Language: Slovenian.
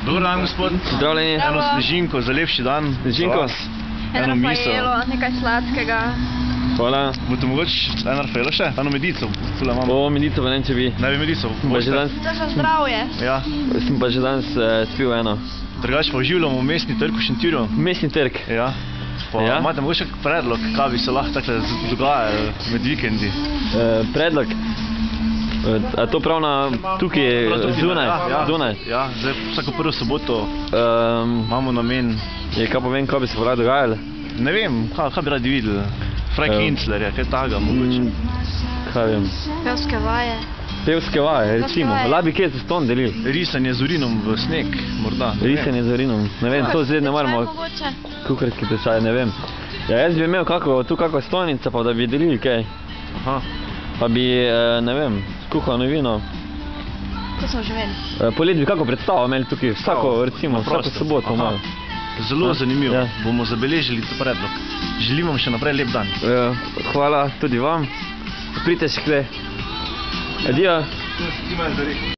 Dobar dan, gospod. Zdravljeni. Eno snežinko za lepši dan. Snežinko. Eno miso. Rafaelo, nekaj sladkega. Hvala. Boste mogoče eno Rafaelo še? Eno medico. Tule imamo. O, medico pa ne vem, če bi. Ne bi medico. Pa že danes, To je za zdravje. Ja. sem pa že danes spil eno. Drugače pa uživljamo v mestni trg v Šentjurju. Mestni trg. Ja. Pa Ja? imate mogoče kak predlog, kaj bi se lahko takle dogajalo med vikendi? Predlog. A to prav na tukaj, zunaj? Zunaj. Ja, zdaj vsako prvo soboto imamo namen. Je kaj povem, kaj bi se pa lahko dogajalo? Ne vem, kaj bi radi videli? Frank Kinclerja, kaj takega mogoče. Kaj vem. Pevske vaje. Pevske vaje, recimo. vaje. Lahko bi kje se ston delili. Risanje z urinom v sneg, morda. ne vem. Risanje z urinom. Ne vem, to zdaj ne moramo. Mogoče. Kuharski tečaj, ne vem. Ja, jaz bi imel tu kako stojnica, pa da bi delili kaj. Aha. Pa bi, ne vem, skuhano vino. To smo že imeli. Poleti bi kako predstavo imeli tukaj, vsako, recimo, Na vsako prostem. soboto Aha. malo. Zelo zanimivo. Ja. Bomo zabeležili to predlog. Želim vam še naprej lep dan. Hvala tudi vam. Pridite še kdaj. Adijo.